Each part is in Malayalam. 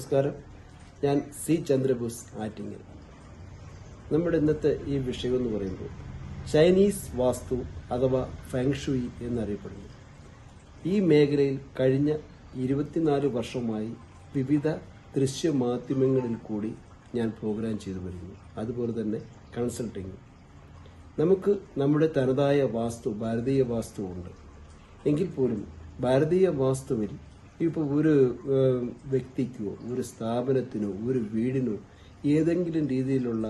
നമസ്കാരം. ഞാൻ സി ചന്ദ്രബോസ് ആറ്റിങ്ങൽ. നമ്മുടെ ഇന്നത്തെ ഈ വിഷയം എന്ന് പറയുമ്പോൾ ചൈനീസ് വാസ്തു അഥവാ ഫെങ്ഷുയി എന്നറിയപ്പെടുന്നു. ഈ മേഖലയിൽ കഴിഞ്ഞ 24 വർഷമായി വിവിധ ദൃശ്യമാധ്യമങ്ങളിൽ കൂടി ഞാൻ പ്രോഗ്രാം ചെയ്തു വരുന്നു. അതുപോലെ തന്നെ കൺസൾട്ടിങ്. നമുക്ക് നമ്മുടെ തനതായ വാസ്തു, ഭാരതീയ വാസ്തു ഉണ്ട്. എങ്കിൽ പോലും ഭാരതീയ വാസ്തുവിൽ ഇപ്പോൾ ഒരു വ്യക്തിക്കോ ഒരു സ്ഥാപനത്തിനോ ഒരു വീടിനോ ഏതെങ്കിലും രീതിയിലുള്ള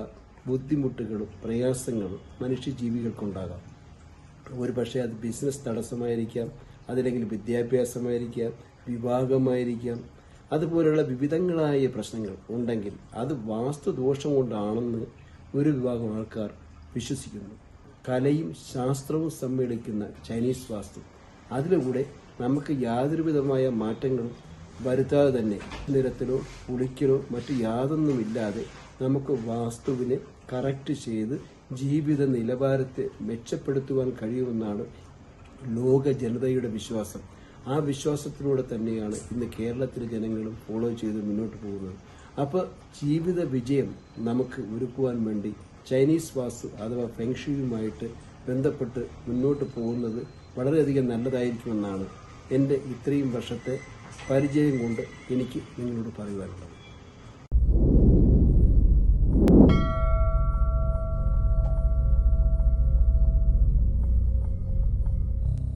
ബുദ്ധിമുട്ടുകളും പ്രയാസങ്ങളും മനുഷ്യജീവികൾക്കുണ്ടാകാം. ഒരു പക്ഷേ അത് ബിസിനസ് തടസ്സമായിരിക്കാം, അതല്ലെങ്കിൽ വിദ്യാഭ്യാസമായിരിക്കാം, വിവാഹമായിരിക്കാം, അതുപോലുള്ള വിവിധങ്ങളായ പ്രശ്നങ്ങൾ ഉണ്ടെങ്കിൽ അത് വാസ്തുദോഷം കൊണ്ടാണെന്ന് ഒരു വിഭാഗം ആൾക്കാർ വിശ്വസിക്കുന്നു. കലയും ശാസ്ത്രവും സമ്മേളിക്കുന്ന ചൈനീസ് വാസ്തു, അതിലൂടെ നമുക്ക് യാതൊരുവിധമായ മാറ്റങ്ങളും വരുത്താതെ തന്നെ നിരത്തിലോ കുളിക്കലോ മറ്റു യാതൊന്നുമില്ലാതെ നമുക്ക് വാസ്തുവിനെ കറക്റ്റ് ചെയ്ത് ജീവിത നിലവാരത്തെ മെച്ചപ്പെടുത്തുവാൻ കഴിയുമെന്നാണ് ലോക ജനതയുടെ വിശ്വാസം. ആ വിശ്വാസത്തിലൂടെ തന്നെയാണ് ഇന്ന് കേരളത്തിലെ ജനങ്ങളും ഫോളോ ചെയ്ത് മുന്നോട്ട് പോകുന്നത്. അപ്പോൾ ജീവിത വിജയം നമുക്ക് ഒരുക്കുവാൻ വേണ്ടി ചൈനീസ് വാസ്തു അഥവാ ഫെങ്ഷുയുമായിട്ട് ബന്ധപ്പെട്ട് മുന്നോട്ട് പോകുന്നത് വളരെയധികം നല്ലതായിരിക്കുമെന്നാണ് എൻ്റെ ഇത്രയും വർഷത്തെ പരിചയം കൊണ്ട് എനിക്ക് നിങ്ങളോട് പറയുവാനുള്ളത്.